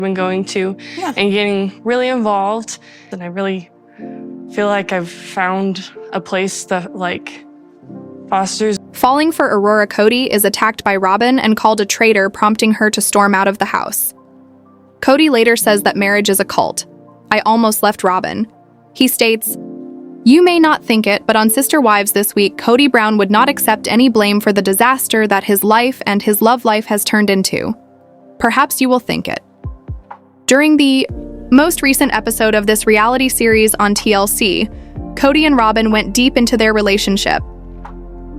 been going to and getting really involved. And I really feel like I've found a place that fosters. Falling for Aurora, Kody is attacked by Robyn and called a traitor, prompting her to storm out of the house. Kody later says that marriage is a cult. I almost left Robyn. He states, "You may not think it, but on Sister Wives this week, Kody Brown would not accept any blame for the disaster that his life and his love life has turned into. Perhaps you will think it." During the most recent episode of this reality series on TLC, Kody and Robyn went deep into their relationship.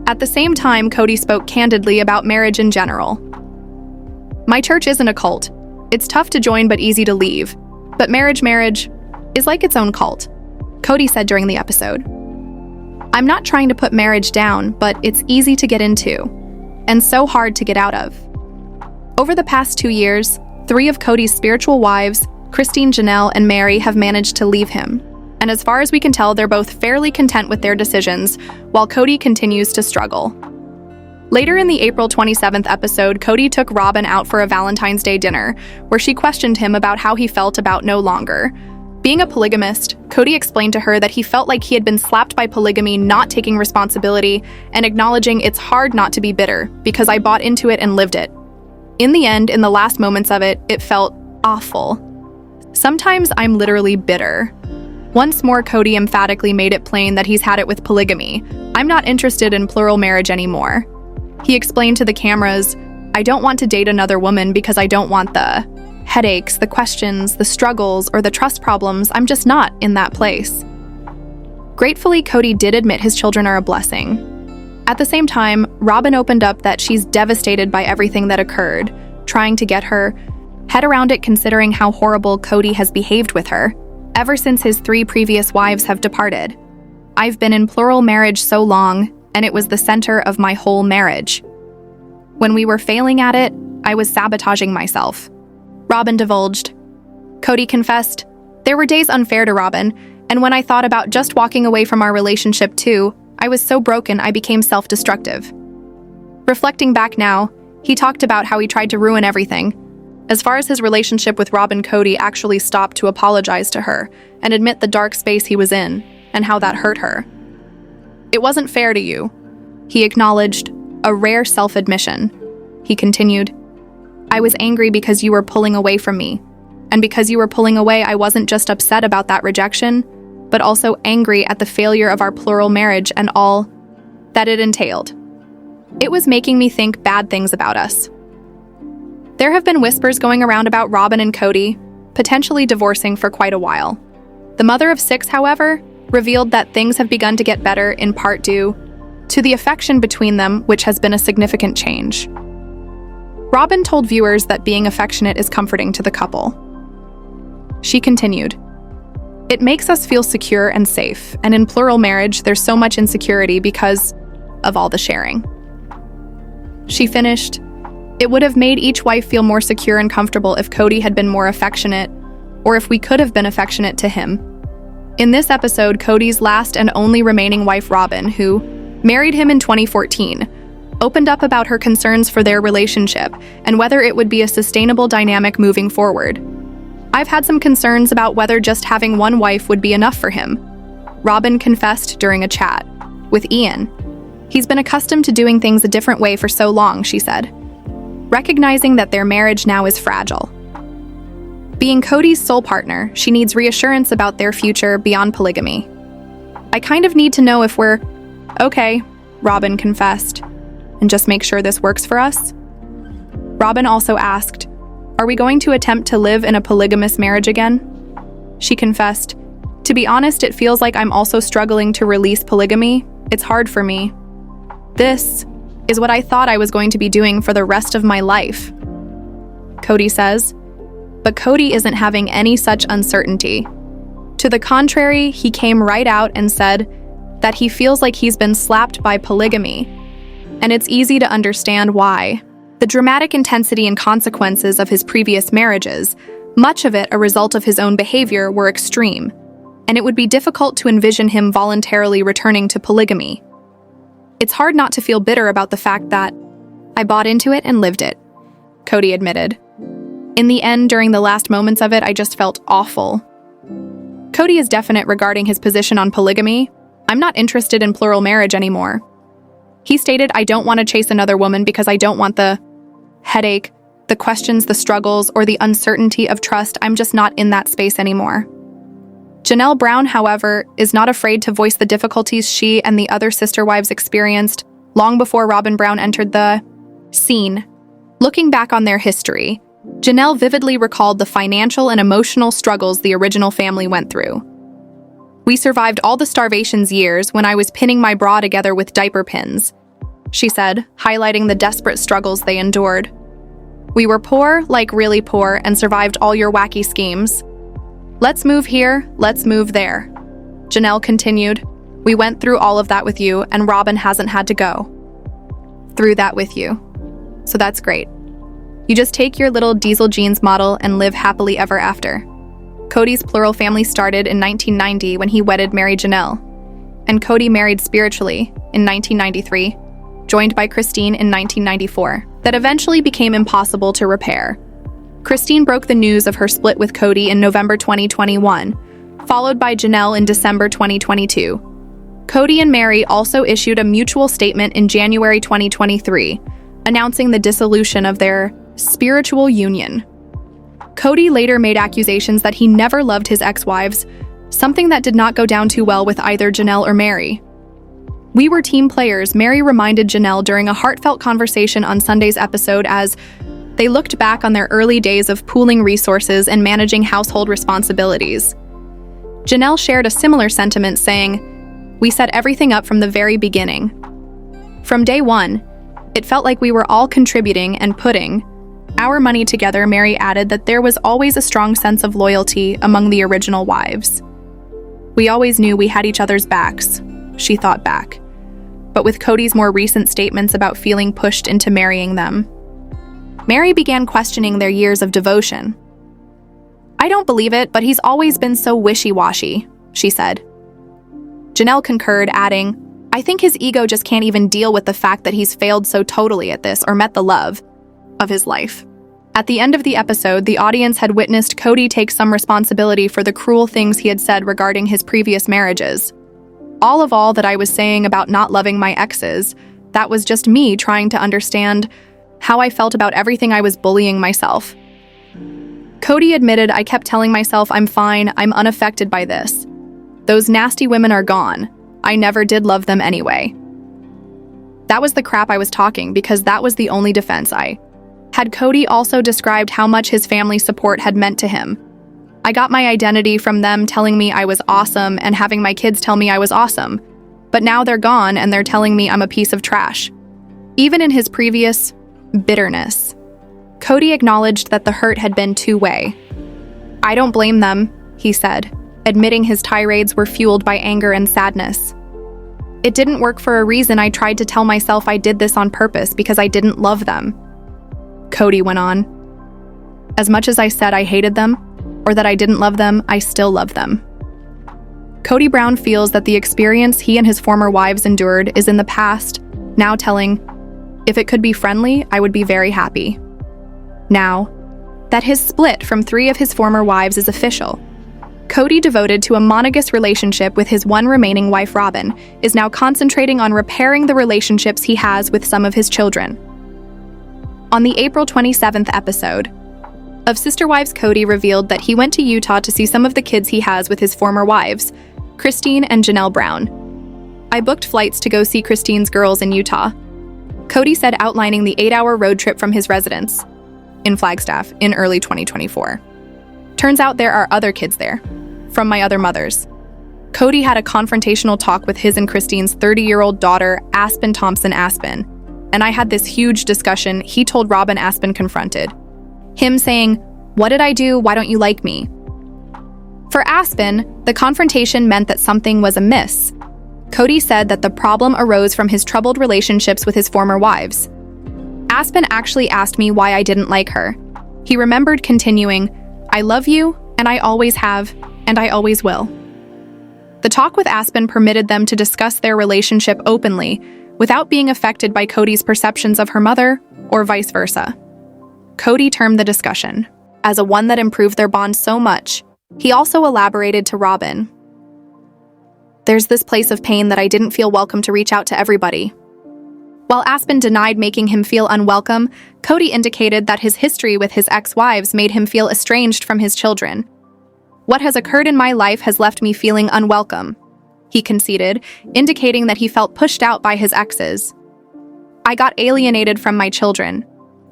At the same time, Kody spoke candidly about marriage in general. "My church isn't a cult. It's tough to join but easy to leave. But marriage is like its own cult," Kody said during the episode. "I'm not trying to put marriage down, but it's easy to get into, and so hard to get out of." Over the past 2 years, 3 of Kody's spiritual wives, Christine, Janelle, and Mary, have managed to leave him. And as far as we can tell, they're both fairly content with their decisions, while Kody continues to struggle. Later in the April 27th episode, Kody took Robyn out for a Valentine's Day dinner, where she questioned him about how he felt about no longer. Being a polygamist, Kody explained to her that he felt like he had been slapped by polygamy, not taking responsibility, and acknowledging it's hard not to be bitter, because I bought into it and lived it. In the end, in the last moments of it, it felt awful. "Sometimes I'm literally bitter." Once more, Kody emphatically made it plain that he's had it with polygamy. "I'm not interested in plural marriage anymore." He explained to the cameras, "I don't want to date another woman because I don't want the headaches, the questions, the struggles, or the trust problems. I'm just not in that place." Gratefully, Kody did admit his children are a blessing. At the same time, Robyn opened up that she's devastated by everything that occurred, trying to get her head around it considering how horrible Kody has behaved with her ever since his 3 previous wives have departed. "I've been in plural marriage so long, and it was the center of my whole marriage. When we were failing at it, I was sabotaging myself," Robyn divulged. Kody confessed, "There were days unfair to Robyn, and when I thought about just walking away from our relationship too, I was so broken I became self-destructive." Reflecting back now, he talked about how he tried to ruin everything. As far as his relationship with Robyn, Kody actually stopped to apologize to her and admit the dark space he was in and how that hurt her. "It wasn't fair to you," he acknowledged, a rare self-admission. He continued, "I was angry because you were pulling away from me. And because you were pulling away, I wasn't just upset about that rejection, but also angry at the failure of our plural marriage and all that it entailed. It was making me think bad things about us." There have been whispers going around about Robyn and Kody potentially divorcing for quite a while. The mother of 6, however, revealed that things have begun to get better in part due to the affection between them, which has been a significant change. Robyn told viewers that being affectionate is comforting to the couple. She continued, "It makes us feel secure and safe, and in plural marriage, there's so much insecurity because of all the sharing." She finished, "It would have made each wife feel more secure and comfortable if Kody had been more affectionate, or if we could have been affectionate to him." In this episode, Kody's last and only remaining wife, Robyn, who married him in 2014, opened up about her concerns for their relationship and whether it would be a sustainable dynamic moving forward. "I've had some concerns about whether just having one wife would be enough for him," Robyn confessed during a chat with Ian. "He's been accustomed to doing things a different way for so long," she said, recognizing that their marriage now is fragile. Being Kody's sole partner, she needs reassurance about their future beyond polygamy. "I kind of need to know if we're okay," Robyn confessed, "and just make sure this works for us." Robyn also asked, "Are we going to attempt to live in a polygamous marriage again?" She confessed, "To be honest, it feels like I'm also struggling to release polygamy. It's hard for me. This is what I thought I was going to be doing for the rest of my life," Kody says. But Kody isn't having any such uncertainty. To the contrary, he came right out and said that he feels like he's been slapped by polygamy. And it's easy to understand why. The dramatic intensity and consequences of his previous marriages, much of it a result of his own behavior, were extreme, and it would be difficult to envision him voluntarily returning to polygamy. "It's hard not to feel bitter about the fact that I bought into it and lived it," Kody admitted. In the end, during the last moments of it, I just felt awful. Kody is definite regarding his position on polygamy. I'm not interested in plural marriage anymore. He stated, I don't want to chase another woman because I don't want the headache, the questions, the struggles, or the uncertainty of trust. I'm just not in that space anymore. Janelle Brown, however, is not afraid to voice the difficulties she and the other sister wives experienced long before Robyn Brown entered the scene. Looking back on their history, Janelle vividly recalled the financial and emotional struggles the original family went through. We survived all the starvation's years when I was pinning my bra together with diaper pins, she said, highlighting the desperate struggles they endured. We were poor, like really poor, and survived all your wacky schemes. Let's move here, let's move there. Janelle continued, we went through all of that with you, and Robyn hasn't had to go through that with you. So that's great. You just take your little diesel jeans model and live happily ever after. Kody's plural family started in 1990 when he wedded Mary Janelle, and Kody married spiritually in 1993, joined by Christine in 1994, that eventually became impossible to repair. Christine broke the news of her split with Kody in November 2021, followed by Janelle in December 2022. Kody and Mary also issued a mutual statement in January 2023, announcing the dissolution of their spiritual union. Kody later made accusations that he never loved his ex-wives, something that did not go down too well with either Janelle or Mary. We were team players, Mary reminded Janelle during a heartfelt conversation on Sunday's episode as they looked back on their early days of pooling resources and managing household responsibilities. Janelle shared a similar sentiment, saying, "We set everything up from the very beginning. From day one, it felt like we were all contributing and putting our money together." Mary added that there was always a strong sense of loyalty among the original wives. "We always knew we had each other's backs," she thought back, but with Kody's more recent statements about feeling pushed into marrying them, Mary began questioning their years of devotion. "I don't believe it, but he's always been so wishy-washy," she said. Janelle concurred, adding, "I think his ego just can't even deal with the fact that he's failed so totally at this or met the love of his life." At the end of the episode, the audience had witnessed Kody take some responsibility for the cruel things he had said regarding his previous marriages. All that I was saying about not loving my exes, that was just me trying to understand how I felt about everything. I was bullying myself. Kody admitted, "I kept telling myself I'm fine, I'm unaffected by this. Those nasty women are gone. I never did love them anyway." That was the crap I was talking because that was the only defense I had. Kody also described how much his family's support had meant to him. "I got my identity from them telling me I was awesome and having my kids tell me I was awesome. But now they're gone and they're telling me I'm a piece of trash." Even in his previous bitterness, Kody acknowledged that the hurt had been two-way. "I don't blame them," he said, admitting his tirades were fueled by anger and sadness. "It didn't work for a reason. I tried to tell myself I did this on purpose because I didn't love them." Kody went on, "As much as I said I hated them, or that I didn't love them, I still love them." Kody Brown feels that the experience he and his former wives endured is in the past, now telling, "If it could be friendly, I would be very happy." Now that his split from 3 of his former wives is official, Kody, devoted to a monogamous relationship with his one remaining wife Robyn, is now concentrating on repairing the relationships he has with some of his children. On the April 27th episode of Sister Wives, Kody revealed that he went to Utah to see some of the kids he has with his former wives, Christine and Janelle Brown. "I booked flights to go see Christine's girls in Utah," Kody said, outlining the 8-hour road trip from his residence in Flagstaff in early 2024. "Turns out there are other kids there, from my other mothers." Kody had a confrontational talk with his and Christine's 30-year-old daughter, Aspen Thompson Aspen, and I had this huge discussion. He told Robyn Aspen confronted him, saying, "What did I do? Why don't you like me?" For Aspen, the confrontation meant that something was amiss. Kody said that the problem arose from his troubled relationships with his former wives. "Aspen actually asked me why I didn't like her." He remembered, continuing, "I love you, and I always have, and I always will." The talk with Aspen permitted them to discuss their relationship openly, without being affected by Kody's perceptions of her mother, or vice versa. Kody termed the discussion as a one that improved their bond so much. He also elaborated to Robyn, "There's this place of pain that I didn't feel welcome to reach out to everybody." While Aspen denied making him feel unwelcome, Kody indicated that his history with his ex-wives made him feel estranged from his children. "What has occurred in my life has left me feeling unwelcome," he conceded, indicating that he felt pushed out by his exes. "I got alienated from my children."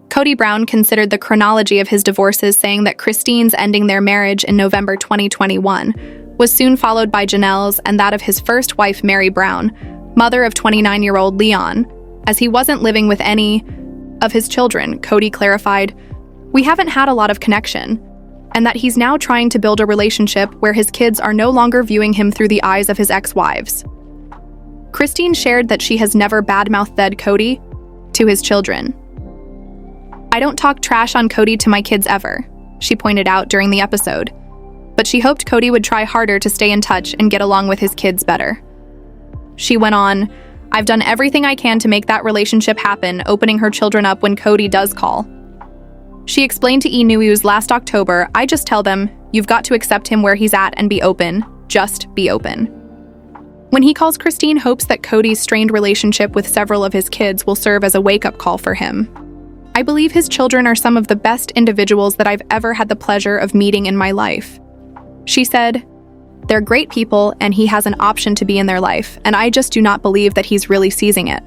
Kody Brown considered the chronology of his divorces, saying that Christine's ending their marriage in November 2021 was soon followed by Janelle's and that of his first wife, Mary Brown, mother of 29-year-old Leon, as he wasn't living with any of his children. Kody clarified, "We haven't had a lot of connection," and that he's now trying to build a relationship where his kids are no longer viewing him through the eyes of his ex-wives. Christine shared that she has never badmouthed Kody to his children. "I don't talk trash on Kody to my kids ever," she pointed out during the episode, but she hoped Kody would try harder to stay in touch and get along with his kids better. She went on, "I've done everything I can to make that relationship happen," opening her children up when Kody does call. She explained to E! last October, "I just tell them, you've got to accept him where he's at and be open. Just be open." When he calls, Christine hopes that Kody's strained relationship with several of his kids will serve as a wake-up call for him. "I believe his children are some of the best individuals that I've ever had the pleasure of meeting in my life." She said, "They're great people and he has an option to be in their life, and I just do not believe that he's really seizing it.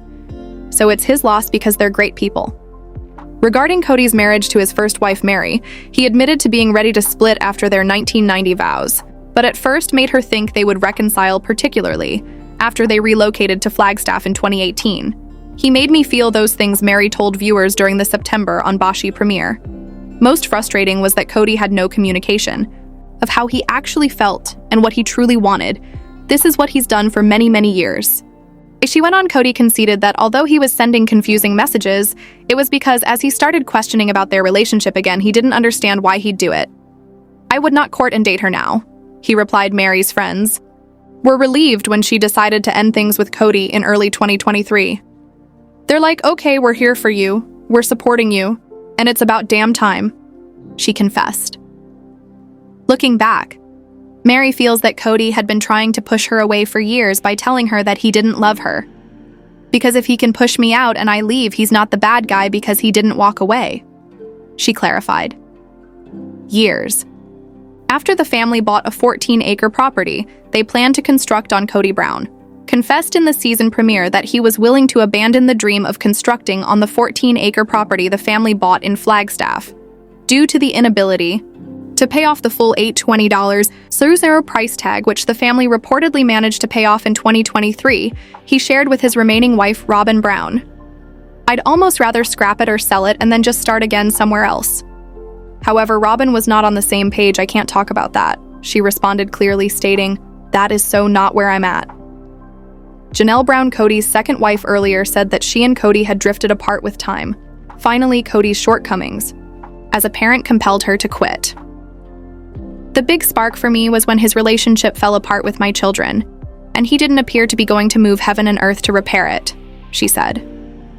So it's his loss because they're great people." Regarding Kody's marriage to his first wife, Mary, he admitted to being ready to split after their 1990 vows, but at first made her think they would reconcile, particularly after they relocated to Flagstaff in 2018. "He made me feel those things," Mary told viewers during the September on Boshi premiere. Most frustrating was that Kody had no communication of how he actually felt and what he truly wanted. "This is what he's done for many, many years." She went on. Kody conceded that although he was sending confusing messages, it was because as he started questioning about their relationship again, he didn't understand why he'd do it. "I would not court and date her now," he replied. Mary's friends were relieved when she decided to end things with Kody in early 2023. "They're like, okay, we're here for you, we're supporting you, and it's about damn time," she confessed. Looking back, Mary feels that Kody had been trying to push her away for years by telling her that he didn't love her. "Because if he can push me out and I leave, he's not the bad guy because he didn't walk away," she clarified. Years after the family bought a 14-acre property they planned to construct on, Kody Brown confessed in the season premiere that he was willing to abandon the dream of constructing on the 14-acre property the family bought in Flagstaff due to the inability to pay off the full $820 price tag, which the family reportedly managed to pay off in 2023, he shared with his remaining wife, Robyn Brown. "I'd almost rather scrap it or sell it and then just start again somewhere else." However, Robyn was not on the same page. "I can't talk about that," she responded clearly, stating, "That is so not where I'm at." Janelle Brown, Kody's second wife, earlier said that she and Kody had drifted apart with time. Finally, Kody's shortcomings as a parent compelled her to quit. "The big spark for me was when his relationship fell apart with my children, and he didn't appear to be going to move heaven and earth to repair it," she said,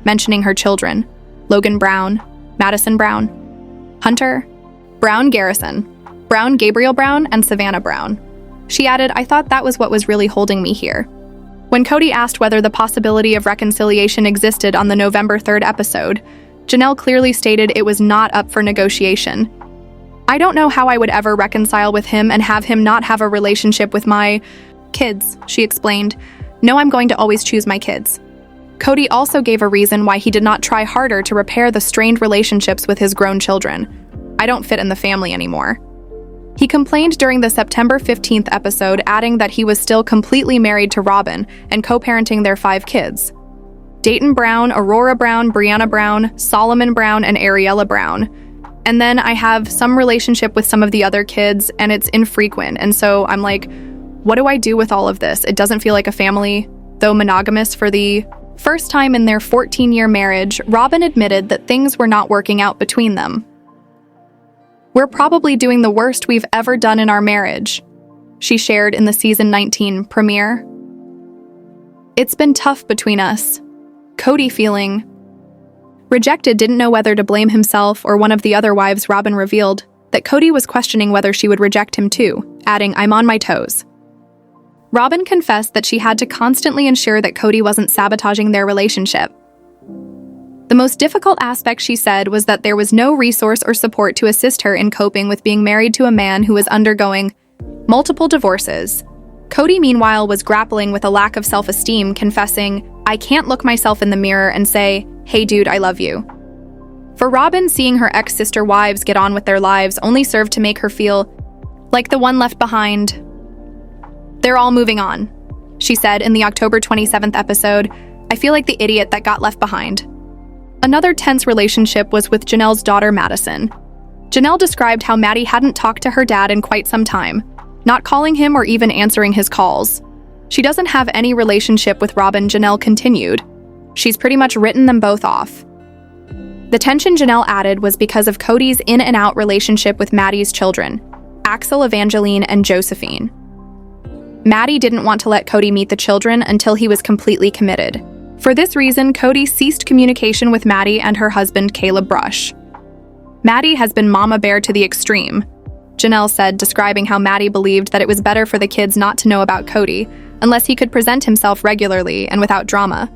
mentioning her children, Logan Brown, Madison Brown, Hunter Brown Garrison, Brown Gabriel Brown, and Savannah Brown. She added, "I thought that was what was really holding me here." When Kody asked whether the possibility of reconciliation existed on the November 3rd episode, Janelle clearly stated it was not up for negotiation. "I don't know how I would ever reconcile with him and have him not have a relationship with my kids," she explained. "No, I'm going to always choose my kids." Kody also gave a reason why he did not try harder to repair the strained relationships with his grown children. "I don't fit in the family anymore." He complained during the September 15th episode, adding that he was still completely married to Robyn and co-parenting their 5 kids. Dayton Brown, Aurora Brown, Brianna Brown, Solomon Brown, and Ariella Brown. "And then I have some relationship with some of the other kids, and it's infrequent. And so I'm like, what do I do with all of this? It doesn't feel like a family." Though monogamous for the first time in their 14-year marriage, Robyn admitted that things were not working out between them. "We're probably doing the worst we've ever done in our marriage," she shared in the season 19 premiere. "It's been tough between us." Kody, feeling rejected, didn't know whether to blame himself or one of the other wives. Robyn revealed that Kody was questioning whether she would reject him too, adding, "I'm on my toes." Robyn confessed that she had to constantly ensure that Kody wasn't sabotaging their relationship. The most difficult aspect, she said, was that there was no resource or support to assist her in coping with being married to a man who was undergoing multiple divorces. Kody, meanwhile, was grappling with a lack of self-esteem, confessing, "I can't look myself in the mirror and say, 'Hey dude, I love you.'" For Robyn, seeing her ex-sister wives get on with their lives only served to make her feel like the one left behind. "They're all moving on," she said in the October 27th episode. "I feel like the idiot that got left behind." Another tense relationship was with Janelle's daughter, Madison. Janelle described how Maddie hadn't talked to her dad in quite some time, not calling him or even answering his calls. "She doesn't have any relationship with Robyn," Janelle continued. "She's pretty much written them both off." The tension, Janelle added, was because of Kody's in and out relationship with Maddie's children, Axel, Evangeline, and Josephine. Maddie didn't want to let Kody meet the children until he was completely committed. For this reason, Kody ceased communication with Maddie and her husband, Caleb Brush. "Maddie has been mama bear to the extreme," Janelle said, describing how Maddie believed that it was better for the kids not to know about Kody unless he could present himself regularly and without drama.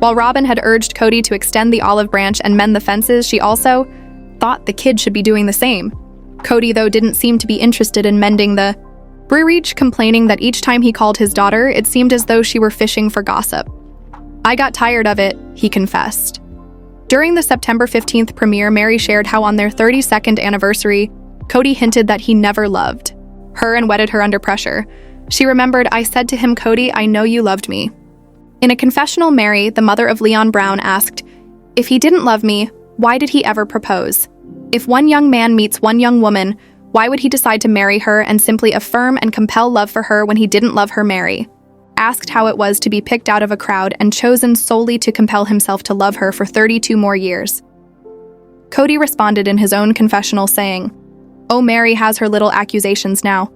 While Robyn had urged Kody to extend the olive branch and mend the fences, she also thought the kids should be doing the same. Kody, though, didn't seem to be interested in mending the breach, complaining that each time he called his daughter, it seemed as though she were fishing for gossip. "I got tired of it," he confessed. During the September 15th premiere, Mary shared how on their 32nd anniversary, Kody hinted that he never loved her and wedded her under pressure. She remembered, "I said to him, 'Kody, I know you loved me.'" In a confessional, Mary, the mother of Leon Brown, asked, "If he didn't love me, why did he ever propose? If one young man meets one young woman, why would he decide to marry her and simply affirm and compel love for her when he didn't love her?" Mary asked how it was to be picked out of a crowd and chosen solely to compel himself to love her for 32 more years. Kody responded in his own confessional saying, "Oh, Mary has her little accusations now.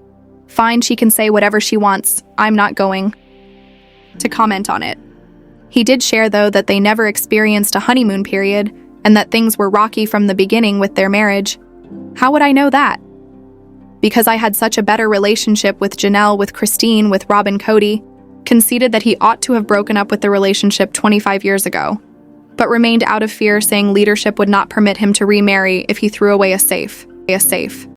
Fine, she can say whatever she wants. I'm not going to comment on it." He did share, though, that they never experienced a honeymoon period and that things were rocky from the beginning with their marriage. "How would I know that? Because I had such a better relationship with Janelle, with Christine, with Robyn." Kody conceded that he ought to have broken up with the relationship 25 years ago, but remained out of fear, saying leadership would not permit him to remarry if he threw away a safe.